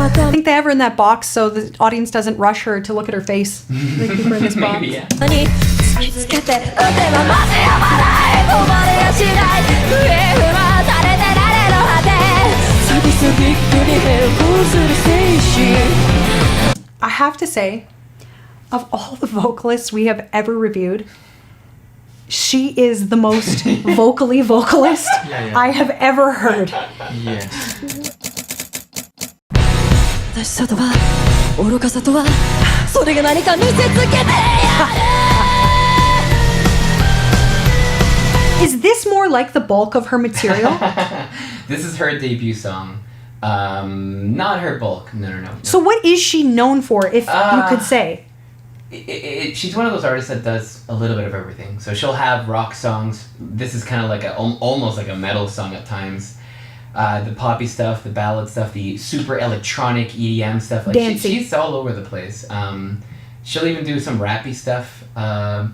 I think they have her in that box so the audience doesn't rush her to look at her face. They keep her in this box. Maybe, yeah. I have to say, of all the vocalists we have ever reviewed, she is the most vocalist I have ever heard. Yes. Is this more like the bulk of her material? This is her debut song. Not her bulk. No. So what is she known for, if you could say? She's one of those artists that does a little bit of everything. So she'll have rock songs. This is kind of like almost like a metal song at times. The poppy stuff, the ballad stuff, the super electronic EDM stuff. Like she's all over the place. She'll even do some rappy stuff. I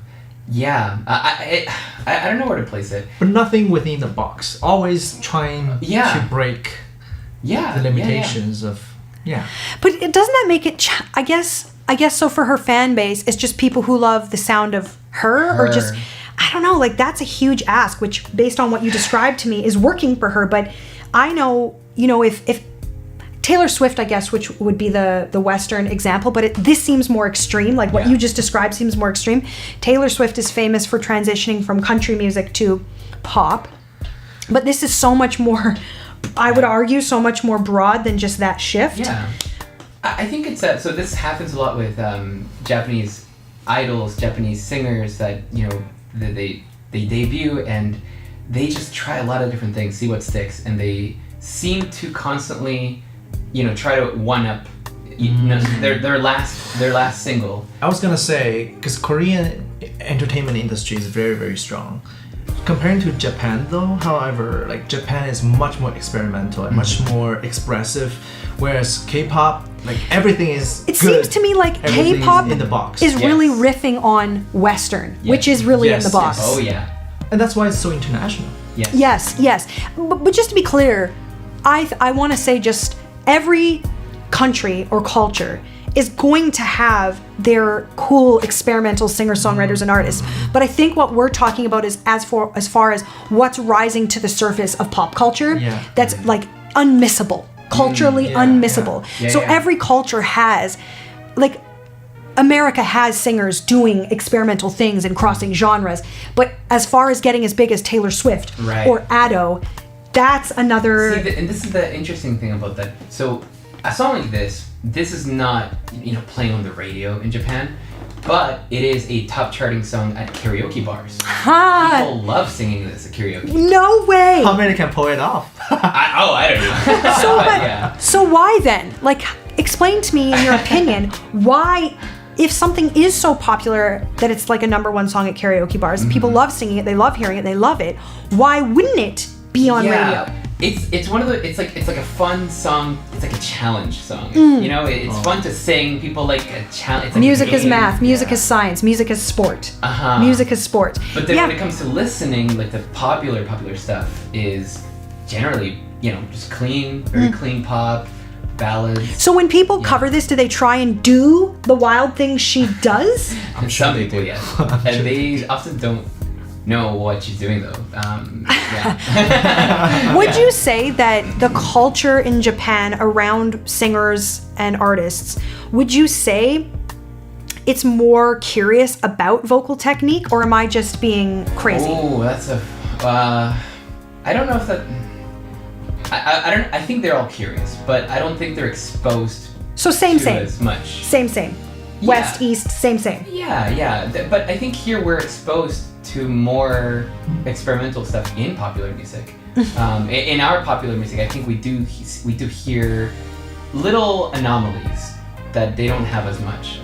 don't know where to place it. But nothing within the box. Always trying to break the limitations of. But doesn't that make it? I guess so. For her fan base, it's just people who love the sound of her. Or just, I don't know. Like that's a huge ask, which based on what you described to me is working for her. But I know, if Taylor Swift, I guess, which would be the Western example, but this seems more extreme. Like what you just described seems more extreme. Taylor Swift is famous for transitioning from country music to pop, but this is so much more. I would argue so much more broad than just that shift. Yeah. I think it's so this happens a lot with Japanese idols, Japanese singers that they debut and they just try a lot of different things, see what sticks, and they seem to constantly try to one up their last single. I was gonna say, because Korean entertainment industry is very, very strong. Comparing to Japan though, however, like Japan is much more experimental and much more expressive, whereas K-pop, like everything is It seems to me like K-pop in the box. is really riffing on Western, which is really in the box. Oh yeah. And that's why it's so international. Yes. But just to be clear, I want to say just every country or culture is going to have their cool experimental singer-songwriters and artists. But I think what we're talking about is as far as what's rising to the surface of pop culture that's like unmissable, culturally unmissable. Every culture has, like, America has singers doing experimental things and crossing genres. But as far as getting as big as Taylor Swift or Ado, that's another... See, and this is the interesting thing about that. So a song like this is not, playing on the radio in Japan, but it is a top charting song at karaoke bars. People love singing this at karaoke. No way! How many can pull it off? I don't know. So why then? Like, explain to me in your opinion, why, if something is so popular that it's like a #1 song at karaoke bars, people love singing it, they love hearing it, they love it, why wouldn't it be on radio? It's one of the it's like a fun song. It's like a challenge song. It's fun to sing. People like a challenge. Like music is math. Music is science. Music is sport. Music is sport. But then when it comes to listening, like the popular stuff is generally just clean, very clean pop, ballads. So when people cover this, do they try and do the wild things she does? I'm sure Some they people, do. yes, and they often don't know what she's doing though. Would you say that the culture in Japan around singers and artists, would you say it's more curious about vocal technique, or am I just being crazy? Oh, that's I don't know if that. I think they're all curious, but I don't think they're exposed. So same. As much. Same. West, East, same. Yeah. But I think here we're exposed to more experimental stuff in popular music. In our popular music, I think we do hear little anomalies that they don't have as much.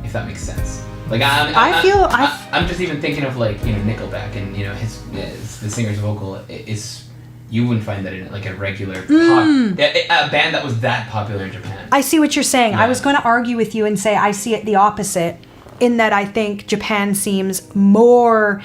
If that makes sense. Like I'm just even thinking of like Nickelback and the singer's vocal is. You wouldn't find that in like a regular a band that was that popular in Japan. I see what you're saying. I was going to argue with you and say I see it the opposite, in that I think Japan seems more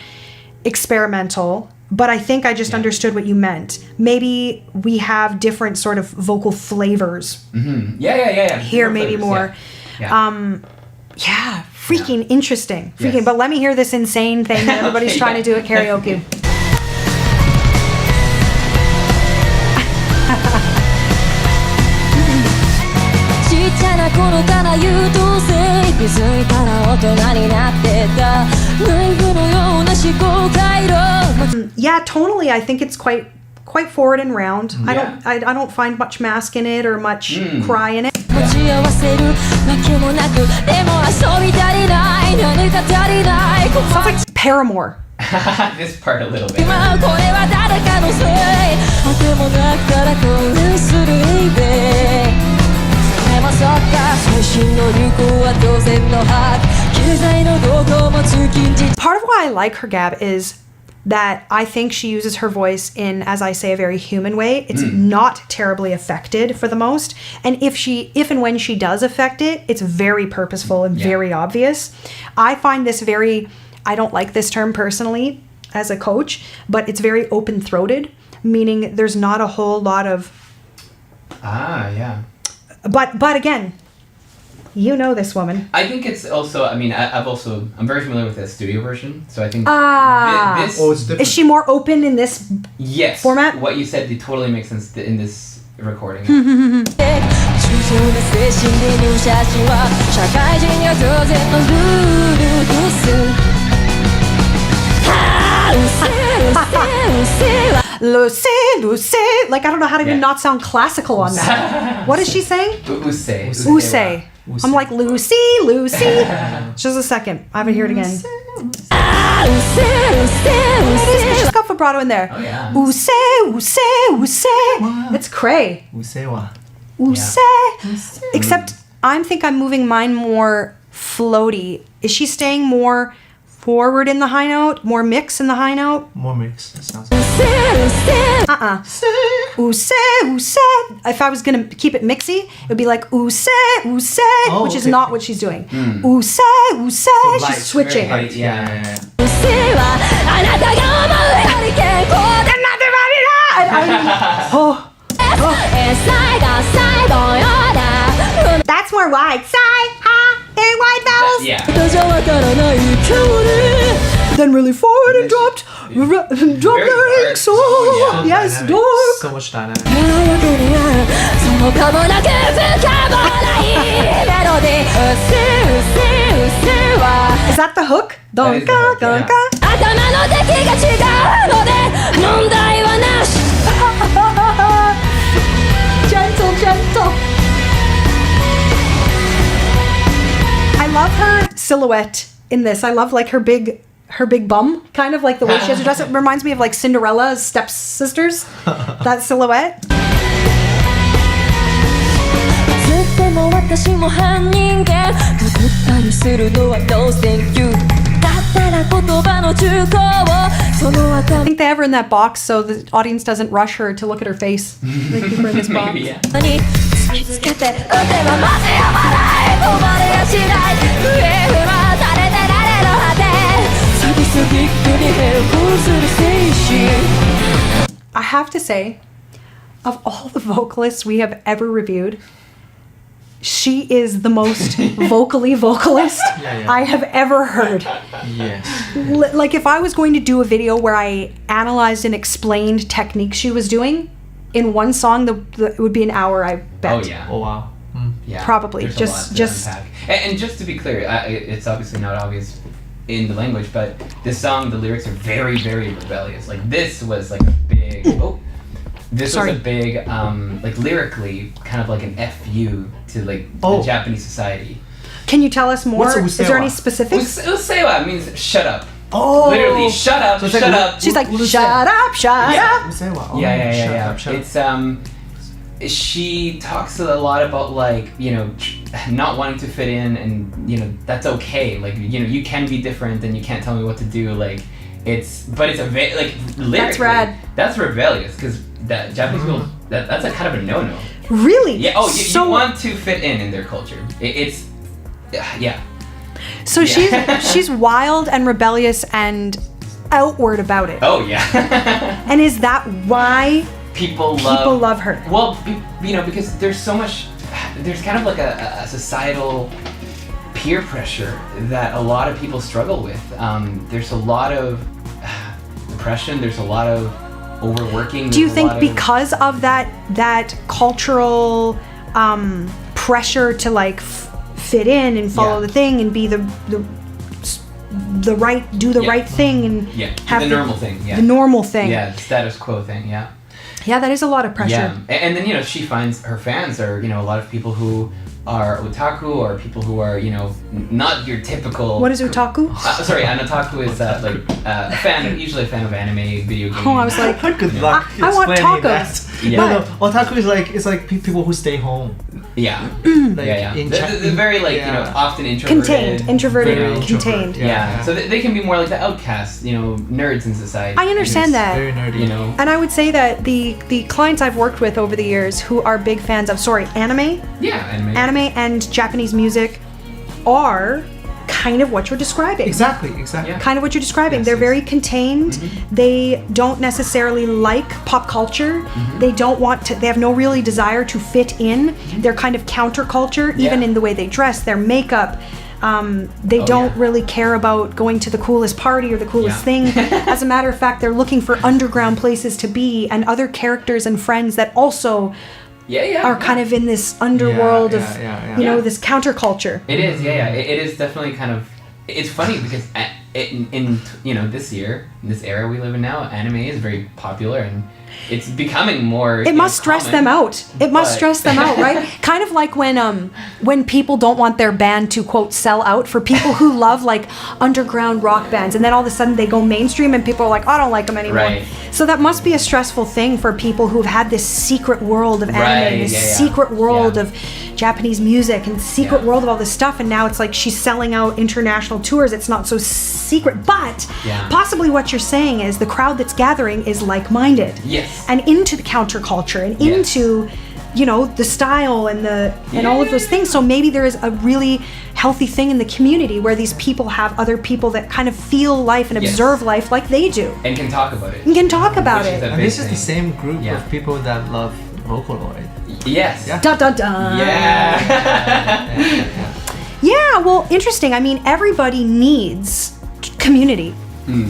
experimental, but I think I just understood what you meant. Maybe we have different sort of vocal flavors. Mm-hmm. Yeah. Here, maybe more. Yeah. Freaking interesting. Freaking. Yes. But let me hear this insane thing that everybody's trying to do at karaoke. Yeah, tonally, I think it's quite forward and round. I don't find much mask in it or much cry in it. Sounds like Paramore. This part a little bit. Part of why I like her, Gab, is that I think she uses her voice in, as I say, a very human way. It's not terribly affected for the most. And if and when she does affect it, it's very purposeful and very obvious. I find this I don't like this term personally as a coach, but it's very open-throated, meaning there's not a whole lot of... But again, you know this woman. I think it's also, I'm very familiar with the studio version, so I think this... Oh, it's different. Is she more open in this format? What you said totally makes sense in this recording. Lucy. Like, I don't know how to even not sound classical on that. What is she saying? Use. I'm like, Lucy. Just a second. I haven't heard it again. She's got vibrato in there. Oh, yeah. Use. It's cray. Use. Except I think I'm moving mine more floaty. Is she staying more forward in the high note? More mix in the high note? More mix. That sounds Use. If I was going to keep it mixy, it would be like use, which is not what she's doing. Use. She's switching. Yeah. That's more white side, and white vowels. Yeah. Then really forward and dropped lyric so yes, dynamic. dark. So much dynamic. Is that the hook? That is the hook, Gentle. I love her silhouette in this. I love like her big bum, kind of like the way she has her dress. It reminds me of like Cinderella's stepsisters. That silhouette. I think they have her in that box so the audience doesn't rush her to look at her face. They keep her in this box. Maybe, yeah. I have to say, of all the vocalists we have ever reviewed, she is the most vocalist I have ever heard. Yes. Like if I was going to do a video where I analyzed and explained techniques she was doing in one song, it would be an hour, I bet. Oh yeah. Oh wow. Yeah. Probably. There's Just a lot to unpack. And just to be clear, it's obviously not obvious in the language, but this song, the lyrics are very, very rebellious. Like this was like a big. This was a big, like lyrically, kind of like an FU to like the Japanese society. Can you tell us more? What's a Is there any specifics? Usewa means shut up. Oh. Literally, shut up, shut up. She's like, shut up. Yeah. Yeah. It's she talks a lot about like, not wanting to fit in, and that's okay. Like, you can be different and you can't tell me what to do. Like, it's a very, like, lyrically, that's rad. That's rebellious, because that Japanese people, that's a kind of a no-no. Really? Yeah. Oh, you want to fit in their culture. Yeah. So she's wild and rebellious and outward about it. Oh yeah. And is that why people love her? Well, because there's so much. There's kind of like a societal peer pressure that a lot of people struggle with. There's a lot of depression. There's a lot of overworking. Do you think because of that cultural pressure to like fit in and follow the thing and be the right right thing and have the normal thing, the normal thing, the status quo thing, yeah, that is a lot of pressure. And then she finds her fans are a lot of people who are otaku or people who are not your typical. What is otaku? Sorry, an otaku is usually a fan of anime, video games. Oh, I was like, good luck. I want tacos. That. No, otaku is like people who stay home. Yeah. Like They're very often introverted. Introverted, contained. Yeah. So they can be more like the outcasts, nerds in society. I understand that. Very nerdy. And I would say that the clients I've worked with over the years who are big fans of anime. Yeah, anime and Japanese music are kind of what you're describing. Exactly. Yeah. Kind of what you're describing. Yes, They're very contained. Mm-hmm. They don't necessarily like pop culture. Mm-hmm. They have no really desire to fit in. Mm-hmm. They're kind of counterculture, even in the way they dress, their makeup. They don't really care about going to the coolest party or the coolest thing. As a matter of fact, they're looking for underground places to be and other characters and friends that also are kind of in this underworld of this counterculture. It is, It is definitely kind of. It's funny because in this era we live in now, anime is very popular and it's becoming more. It must stress them out. It must stress them out, right? Kind of like when people don't want their band to quote sell out. For people who love like underground rock bands, and then all of a sudden they go mainstream, and people are like, I don't like them anymore. Right. So that must be a stressful thing for people who've had this secret world of anime, this secret world of Japanese music, and secret world of all this stuff. And now it's like she's selling out international tours. It's not so secret, but possibly what you're saying is the crowd that's gathering is like-minded. Yes. And into the counterculture and into, the style and all of those things. So maybe there is a really healthy thing in the community where these people have other people that kind of feel life and observe life like they do. And can talk about it. And can talk about it. And this is the same group of people that love Vocaloid. Yes. Yeah. Dun, dun, dun. Yeah, well, interesting. I mean, everybody needs community.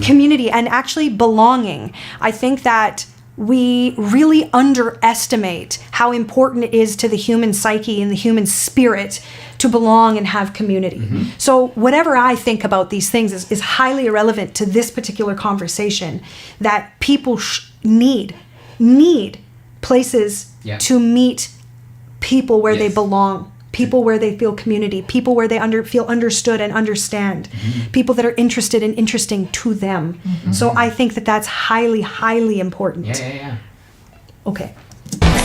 Community and actually belonging. I think that we really underestimate how important it is to the human psyche and the human spirit to belong and have community. So whatever I think about these things is highly irrelevant to this particular conversation, that people need places to meet people where they belong, people where they feel community, people where they feel understood and understand, people that are interested and interesting to them. So I think that that's highly, highly important. Yeah. Okay.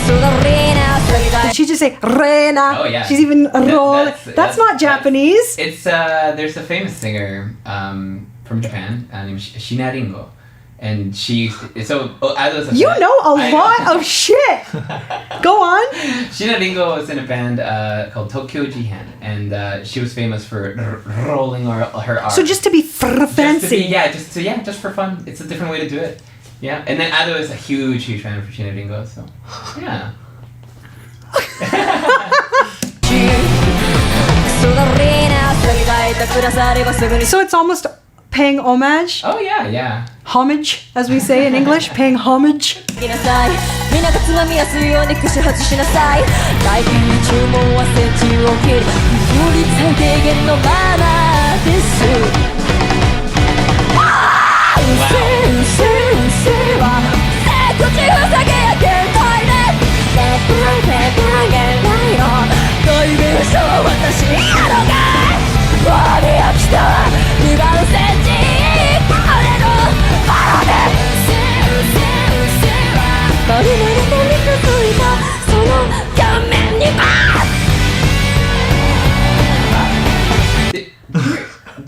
Did she just say Reina? Oh yeah. She's even rolling. That's not Japanese. It's there's a famous singer from Japan named Shinaringo. And she, Ado's a you fan. know a lot of shit. Go on. Shinaringo was in a band called Tokyo Jihan, and she was famous for rolling her R. So just to be fancy. Just for fun. It's a different way to do it. Yeah, and then Ado is a huge fan of Shinaringo, so yeah. So it's almost paying homage. Oh yeah. Homage, as we say in English, paying homage. Did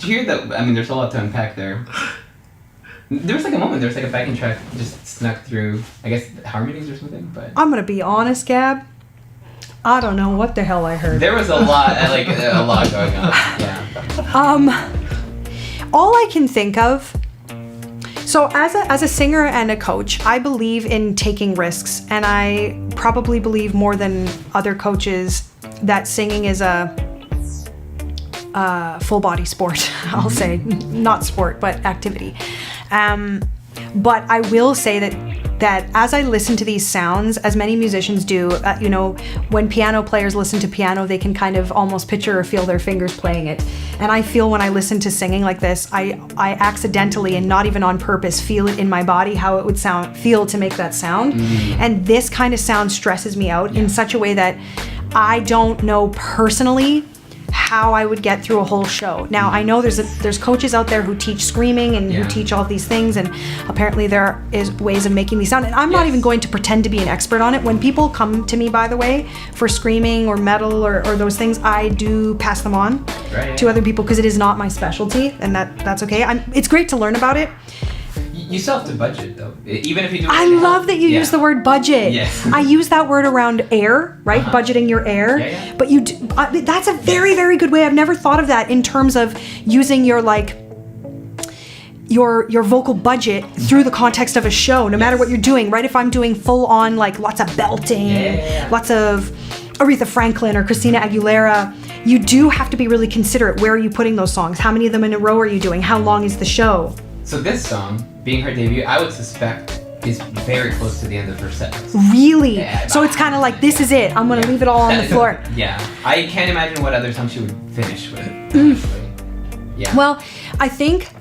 you hear that? I mean, there's a lot to unpack there. There was like a moment, there was like a backing track just snuck through, I guess, harmonies or something, but... I'm gonna be honest, Gab. I don't know what the hell I heard. There was a lot, a lot going on, yeah. All I can think of... So as a singer and a coach, I believe in taking risks, and I probably believe more than other coaches that singing is a full body sport. I'll say, not sport, but activity. But I will say that as I listen to these sounds, as many musicians do, when piano players listen to piano, they can kind of almost picture or feel their fingers playing it. And I feel when I listen to singing like this, I accidentally and not even on purpose feel it in my body, how it would feel to make that sound. And this kind of sound stresses me out in such a way that I don't know personally how I would get through a whole show. Now, I know there's coaches out there who teach screaming and who teach all these things, and apparently there is ways of making these sound. And I'm not even going to pretend to be an expert on it. When people come to me, by the way, for screaming or metal or those things, I do pass them on to other people because it is not my specialty, and that's okay. It's great to learn about it. You still have to budget though, even if you do. I love that you use the word budget. Yes. I use that word around air, right? Budgeting your air. Yeah. But that's a very, very good way. I've never thought of that in terms of using your your vocal budget through the context of a show, no matter what you're doing, right? If I'm doing full on lots of belting, lots of Aretha Franklin or Christina Aguilera, you do have to be really considerate. Where are you putting those songs? How many of them in a row are you doing? How long is the show? So this song, being her debut, I would suspect is very close to the end of her set list. Really? Yeah, so it's kind of like, this is it. I'm going to leave it all on the floor. Yeah. I can't imagine what other song she would finish with. Honestly. Yeah. Well, I think,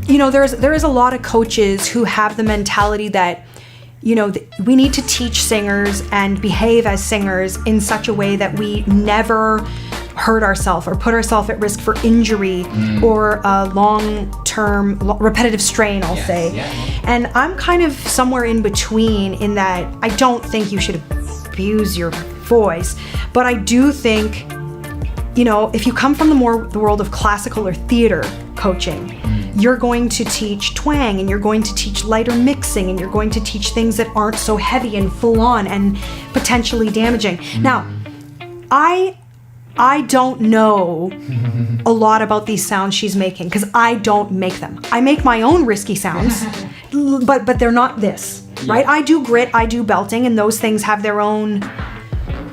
there is a lot of coaches who have the mentality that, we need to teach singers and behave as singers in such a way that we never hurt ourselves or put ourselves at risk for injury or a long-term repetitive strain, I'll say. Yeah. And I'm kind of somewhere in between in that I don't think you should abuse your voice, but I do think, if you come from the world of classical or theater coaching, you're going to teach twang, and you're going to teach lighter mixing, and you're going to teach things that aren't so heavy and full on and potentially damaging. Now, I don't know a lot about these sounds she's making because I don't make them. I make my own risky sounds, but they're not this, right? I do grit, I do belting, and those things have their own,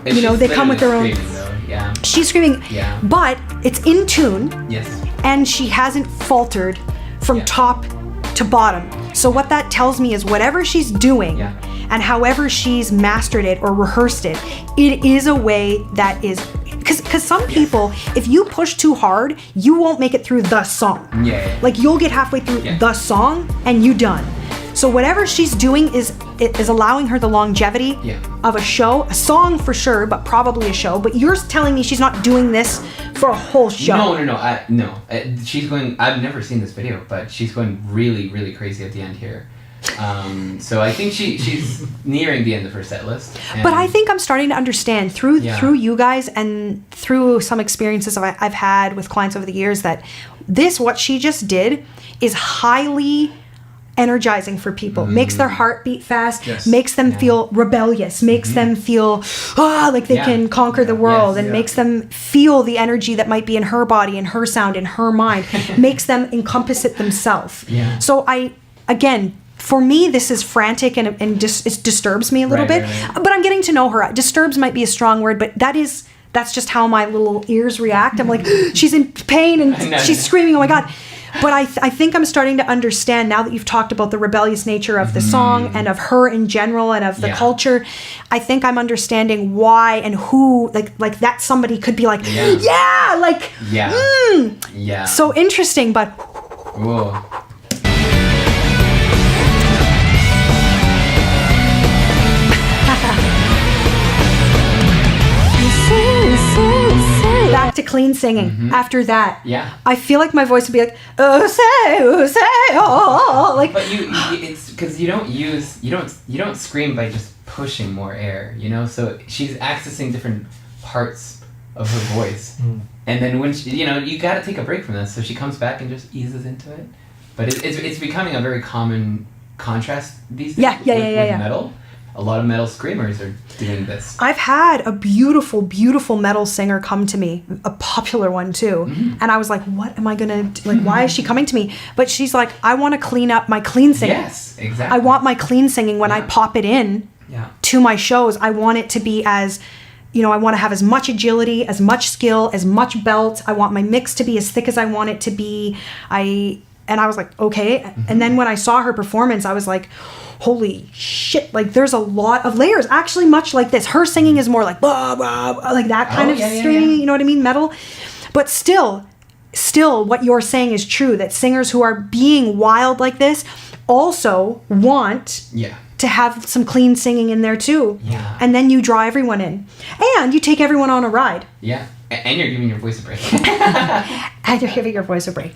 they come with their own. Yeah. She's screaming, but it's in tune. Yes. And she hasn't faltered from top to bottom. So what that tells me is whatever she's doing and however she's mastered it or rehearsed it, it is a way that is, because some people, if you push too hard, you won't make it through the song. Like you'll get halfway through the song and you done. So whatever she's doing is allowing her the longevity of a show, a song for sure, but probably a show. But you're telling me she's not doing this for a whole show. No. She's going, I've never seen this video, but she's going really, really crazy at the end here. So I think she's nearing the end of her set list. But I think I'm starting to understand through you guys and through some experiences I've had with clients over the years that what she just did is highly energizing for people, makes their heart beat fast, makes them feel rebellious, makes them feel like they can conquer the world, and makes them feel the energy that might be in her body, in her sound, in her mind, makes them encompass it themselves. So for me, this is frantic and it disturbs me a little bit, but I'm getting to know her. Disturbs might be a strong word, but that's just how my little ears react. I'm like, she's in pain and she's screaming, oh my God. But I think I'm starting to understand now that you've talked about the rebellious nature of the song and of her in general and of the culture. I think I'm understanding why and who, like that somebody could be like, so interesting, but. Whoa. Back to clean singing. After that, yeah, I feel like my voice would be like, oh say, oh, like. But it's because you don't scream by just pushing more air, So she's accessing different parts of her voice, and then when you got to take a break from this, so she comes back and just eases into it. But it's becoming a very common contrast these days with metal. a lot of metal screamers are doing this. I've had a beautiful, beautiful metal singer come to me, a popular one too. And I was like, what am I gonna do? Like, why is she coming to me? But she's like, I want to clean up my clean singing. Yes, exactly. I want my clean singing when I pop it in to my shows. I want it to be as, I want to have as much agility, as much skill, as much belt. I want my mix to be as thick as I want it to be. And I was like, okay. And then when I saw her performance, I was like, holy shit, like there's a lot of layers, actually much like this. Her singing is more like blah, blah, blah, like that kind of string, you know what I mean, metal. But still what you're saying is true, that singers who are being wild like this also want to have some clean singing in there too. Yeah. And then you draw everyone in. And you take everyone on a ride. Yeah. And you're giving your voice a break. And you're giving your voice a break.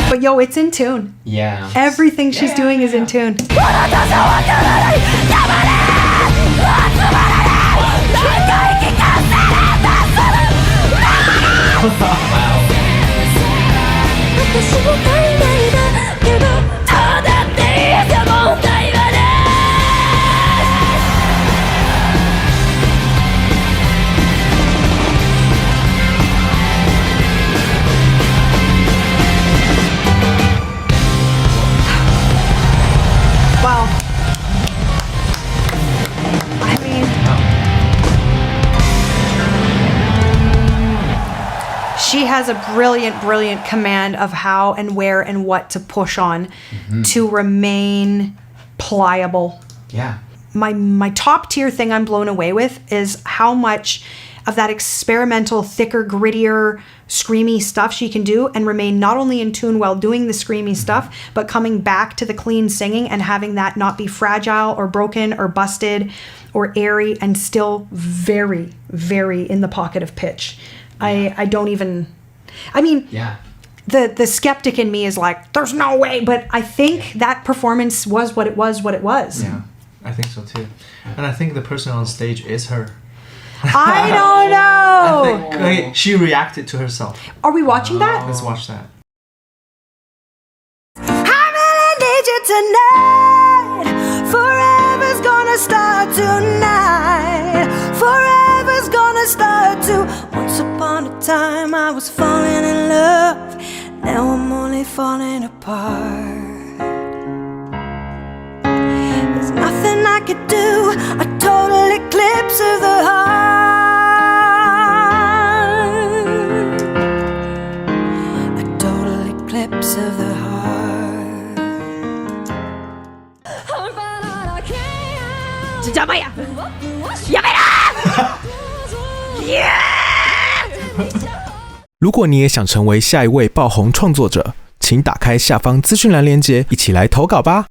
But yo, it's in tune. Yeah. Everything she's doing is in tune. Wow. I mean, she has a brilliant command of how and where and what to push on to remain pliable. Yeah. My top tier thing I'm blown away with is how much of that experimental, thicker, grittier, screamy stuff she can do and remain not only in tune while doing the screamy stuff, but coming back to the clean singing and having that not be fragile or broken or busted or airy and still very, very in the pocket of pitch. I don't even, I mean, the skeptic in me is like, there's no way, but I think that performance was what it was. Yeah, I think so too. And I think the person on stage is her. I don't know. I think she reacted to herself. Are we watching that? Let's watch that. I really need you tonight. Forever's gonna start tonight. Forever's gonna start to. Once upon a time I was falling in love. Now I'm only falling apart. There's nothing I could do. A total eclipse of the heart. A total eclipse of the heart. 什么呀？やめろ！如果你也想成为下一位爆红创作者，请打开下方资讯栏连结，一起来投稿吧。